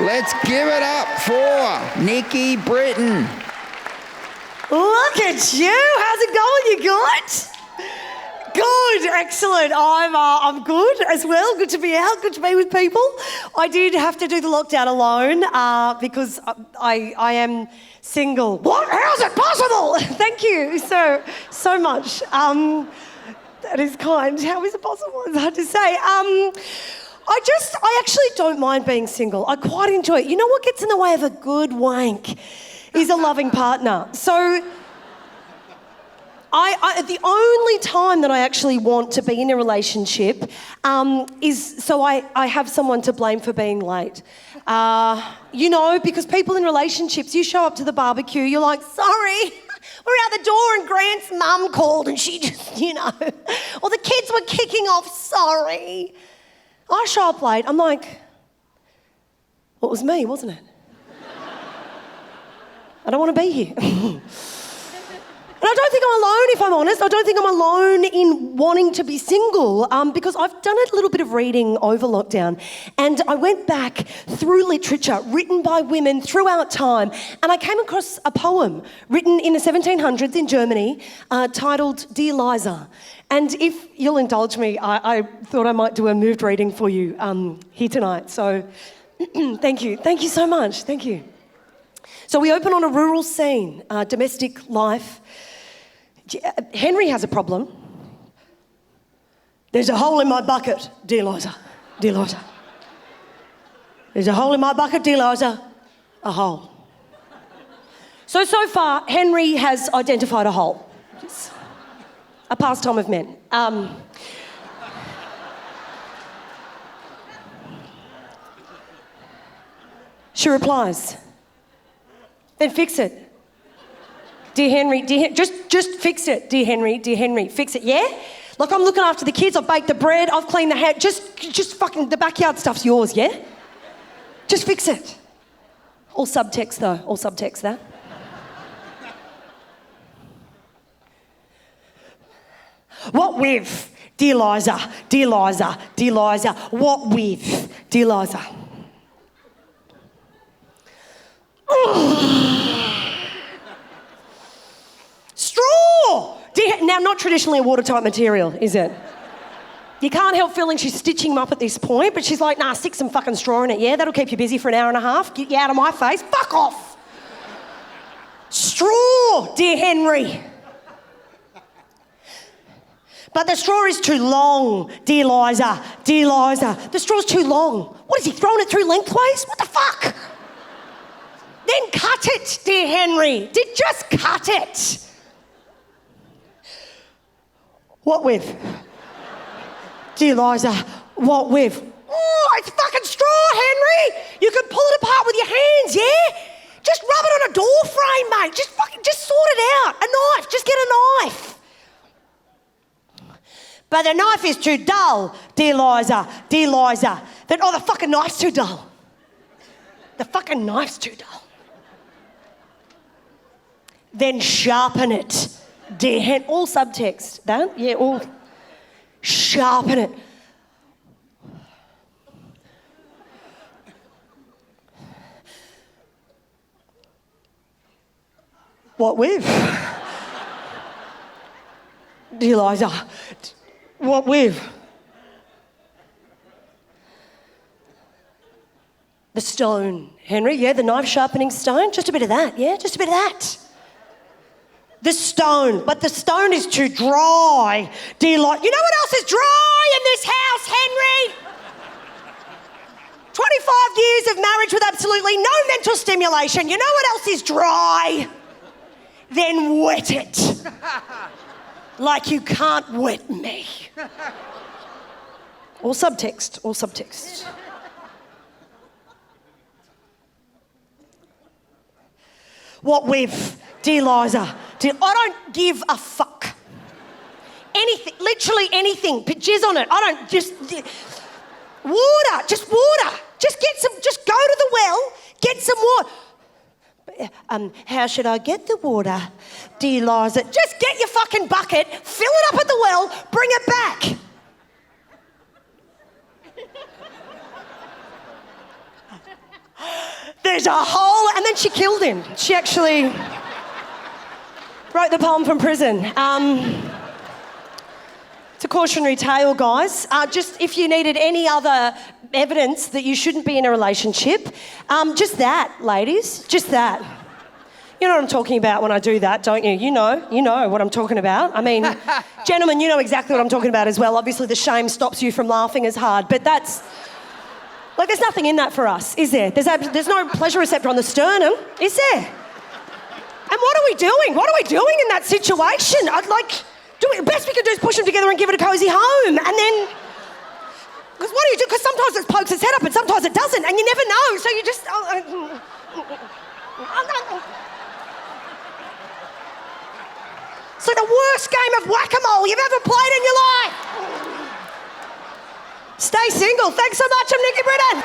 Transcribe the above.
Let's give it up for Nikki Britton. Look at you. How's it going, you guys? Good, excellent. I'm good as well. Good to be out, good to be with people. I did have to do the lockdown alone because I am single. What? How's it possible? Thank you so much. That is kind. How is it possible? It's hard to say. I actually don't mind being single. I quite enjoy it. You know what gets in the way of a good wank is a loving partner. So the only time that I actually want to be in a relationship is so I have someone to blame for being late. Because people in relationships, you show up to the barbecue, you're like, sorry, we're out the door and Grant's mum called and she just, or the kids were kicking off, sorry. I show up late, I'm like, well, it was me, wasn't it? I don't want to be here. And I don't think I'm alone, if I'm honest. I don't think I'm alone in wanting to be single because I've done a little bit of reading over lockdown and I went back through literature written by women throughout time and I came across a poem written in the 1700s in Germany titled Dear Liza. And if you'll indulge me, I thought I might do a moved reading for you here tonight. So thank you. Thank you so much. Thank you. So we open on a rural scene, domestic life. Henry has a problem. There's a hole in my bucket, dear Liza, dear Liza. There's a hole in my bucket, dear Liza, a hole. So far, Henry has identified a hole. It's a pastime of men. She replies, then fix it. Dear Henry, just fix it, dear Henry, fix it, yeah? Like I'm looking after the kids, I've baked the bread, I've cleaned the house, just fucking, the backyard stuff's yours, yeah? Just fix it. All subtext though, all subtext that. What with, dear Liza, dear Liza, dear Liza, what with, dear Liza? Straw! Now, not traditionally a watertight material, is it? You can't help feeling she's stitching him up at this point, but she's like, nah, stick some fucking straw in it, yeah? That'll keep you busy for an hour and a half. Get you out of my face. Fuck off! Straw, dear Henry. But the straw is too long, dear Liza, dear Liza. The straw's too long. What, is he throwing it through lengthways? What the fuck? Then cut it, dear Henry. Just cut it. What with? Dear Liza, what with? Oh, it's fucking straw, Henry. You can pull it apart with your hands, yeah? Just rub it on a door frame, mate. Just sort it out. A knife, just get a knife. But the knife is too dull, dear Liza, dear Liza. The fucking knife's too dull. The fucking knife's too dull. Then sharpen it, dear Hen. All subtext, that? Yeah, all. Sharpen it. What with? Dear Liza, what with? The stone, Henry, yeah, the knife sharpening stone. Just a bit of that, yeah, just a bit of that. The stone, but the stone is too dry, dear Liza. You know what else is dry in this house, Henry? 25 years of marriage with absolutely no mental stimulation. You know what else is dry? Then wet it. Like you can't wet me. All subtext, all subtext. What with, dear Liza? I don't give a fuck. Anything, literally anything. Put jizz on it. I don't water, just water. Just go to the well, get some water. How should I get the water, dear Liza? Just get your fucking bucket, fill it up at the well, bring it back. there's a hole, and then she killed him. She actually wrote the poem from prison. It's a cautionary tale, guys. Just if you needed any other evidence that you shouldn't be in a relationship, just that, ladies, just that. You know what I'm talking about when I do that, don't you? You know what I'm talking about. I mean, gentlemen, you know exactly what I'm talking about as well. Obviously, the shame stops you from laughing as hard, but that's... Like, there's nothing in that for us, is there? There's no pleasure receptor on the sternum, is there? And what are we doing? What are we doing in that situation? The best we can do is push them together and give it a cosy home, and then... Because what do you do? Because sometimes it pokes its head up and sometimes it doesn't, and you never know, so you just... It's like the worst game of whack-a-mole you've ever played in your life. Stay single. Thanks so much. I'm Nikki Britton.